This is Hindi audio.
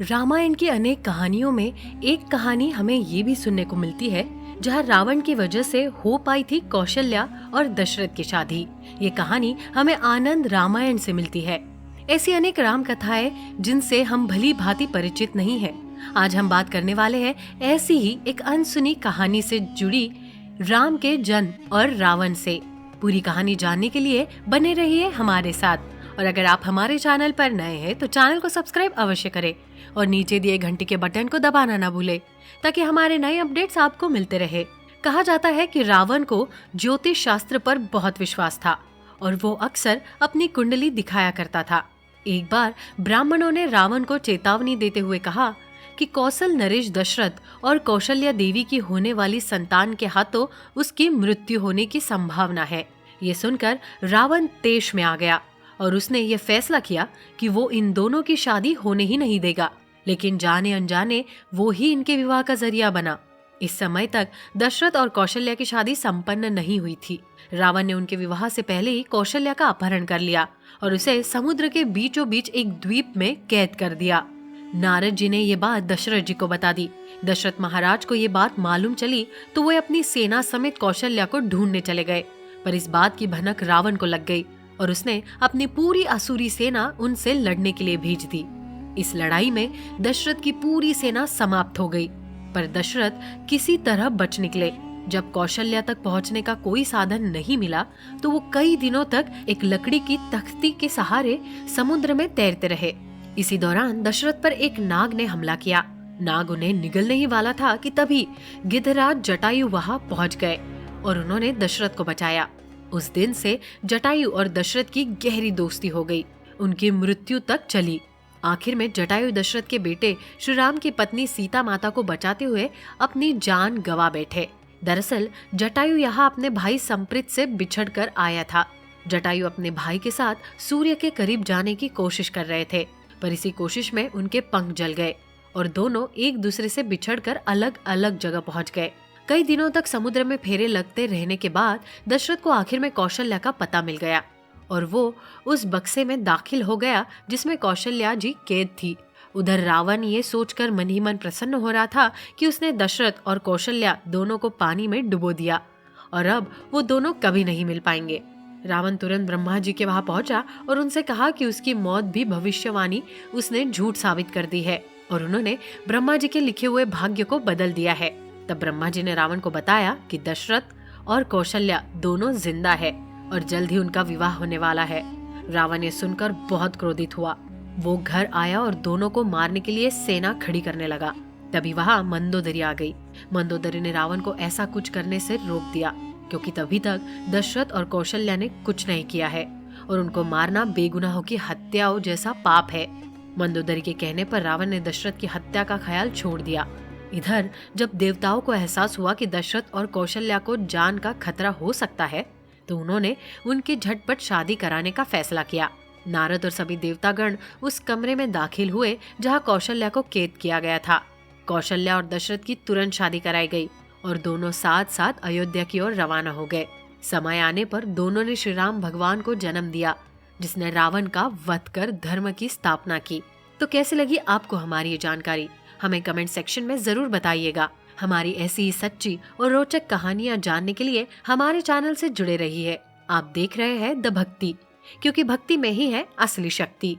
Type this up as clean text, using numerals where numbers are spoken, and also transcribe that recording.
रामायण की अनेक कहानियों में एक कहानी हमें ये भी सुनने को मिलती है जहाँ रावण की वजह से हो पाई थी कौशल्या और दशरथ की शादी। ये कहानी हमें आनंद रामायण से मिलती है। ऐसी अनेक राम कथाएं जिनसे हम भली भांति परिचित नहीं है। आज हम बात करने वाले हैं ऐसी ही एक अनसुनी कहानी से जुड़ी राम के जन्म और रावण से। पूरी कहानी जानने के लिए बने रहिए हमारे साथ। और अगर आप हमारे चैनल पर नए हैं तो चैनल को सब्सक्राइब अवश्य करें और नीचे दिए घंटी के बटन को दबाना ना भूलें ताकि हमारे नए अपडेट्स आपको मिलते रहे। कहा जाता है कि रावण को ज्योतिष शास्त्र पर बहुत विश्वास था और वो अक्सर अपनी कुंडली दिखाया करता था। एक बार ब्राह्मणों ने रावण को चेतावनी देते हुए कहा कि कौशल नरेश दशरथ और कौशल्या देवी की होने वाली संतान के हाथों उसकी मृत्यु होने की संभावना है। ये सुनकर रावण तेश में आ गया और उसने ये फैसला किया कि वो इन दोनों की शादी होने ही नहीं देगा, लेकिन जाने अनजाने वो ही इनके विवाह का जरिया बना। इस समय तक दशरथ और कौशल्या की शादी संपन्न नहीं हुई थी। रावण ने उनके विवाह से पहले ही कौशल्या का अपहरण कर लिया और उसे समुद्र के बीचों बीच एक द्वीप में कैद कर दिया। नारद जी ने ये बात दशरथ जी को बता दी। दशरथ महाराज को ये बात मालूम चली तो वो अपनी सेना समेत कौशल्या को ढूंढने चले गए, पर इस बात की भनक रावण को लग गई और उसने अपनी पूरी असुरी सेना उनसे लड़ने के लिए भेज दी। इस लड़ाई में दशरथ की पूरी सेना समाप्त हो गई, पर दशरथ किसी तरह बच निकले। जब कौशल्या तक पहुंचने का कोई साधन नहीं मिला तो वो कई दिनों तक एक लकड़ी की तख्ती के सहारे समुद्र में तैरते रहे। इसी दौरान दशरथ पर एक नाग ने हमला किया। नाग उन्हें निगलने ही वाला था कि तभी गिद्धराज जटायु वहां पहुंच गए और उन्होंने दशरथ को बचाया। उस दिन से जटायु और दशरथ की गहरी दोस्ती हो गई। उनकी मृत्यु तक चली। आखिर में जटायु दशरथ के बेटे श्री राम की पत्नी सीता माता को बचाते हुए अपनी जान गंवा बैठे। दरअसल जटायु यहाँ अपने भाई संप्रीत से बिछड़कर आया था। जटायु अपने भाई के साथ सूर्य के करीब जाने की कोशिश कर रहे थे, पर इसी कोशिश में उनके पंख जल गए और दोनों एक दूसरे से बिछड़कर अलग अलग जगह पहुंच गए। कई दिनों तक समुद्र में फेरे लगते रहने के बाद दशरथ को आखिर में कौशल्या का पता मिल गया और वो उस बक्से में दाखिल हो गया जिसमें कौशल्या जी कैद थी। उधर रावण ये सोचकर मन ही मन प्रसन्न हो रहा था कि उसने दशरथ और कौशल्या दोनों को पानी में डुबो दिया और अब वो दोनों कभी नहीं मिल पाएंगे। रावण तुरंत ब्रह्मा जी के वहां पहुंचा और उनसे कहा कि उसकी मौत भी भविष्यवाणी उसने झूठ साबित कर दी है और उन्होंने ब्रह्मा जी के लिखे हुए भाग्य को बदल दिया है। तब ब्रह्मा जी ने रावण को बताया कि दशरथ और कौशल्या दोनों जिंदा है और जल्द ही उनका विवाह होने वाला है। रावण ये सुनकर बहुत क्रोधित हुआ। वो घर आया और दोनों को मारने के लिए सेना खड़ी करने लगा। तभी वहां मंदोदरी आ गई। मंदोदरी ने रावण को ऐसा कुछ करने से रोक दिया क्योंकि तभी तक दशरथ और कौशल्या ने कुछ नहीं किया है और उनको मारना बेगुनाहों की हत्याओं जैसा पाप है। मंदोदरी के कहने पर रावण ने दशरथ की हत्या का ख्याल छोड़ दिया। इधर जब देवताओं को एहसास हुआ कि दशरथ और कौशल्या को जान का खतरा हो सकता है तो उन्होंने उनकी झटपट शादी कराने का फैसला किया। नारद और सभी देवतागण उस कमरे में दाखिल हुए जहां कौशल्या को कैद किया गया था। कौशल्या और दशरथ की तुरंत शादी कराई गई और दोनों साथ साथ अयोध्या की ओर रवाना हो गए। समय आने पर दोनों ने श्री राम भगवान को जन्म दिया जिसने रावण का वध कर धर्म की स्थापना की। तो कैसी लगी आपको हमारी ये जानकारी? हमें कमेंट सेक्शन में जरूर बताइएगा। हमारी ऐसी ही सच्ची और रोचक कहानियां जानने के लिए हमारे चैनल से जुड़े रहिए। आप देख रहे हैं द भक्ति, क्योंकि भक्ति में ही है असली शक्ति।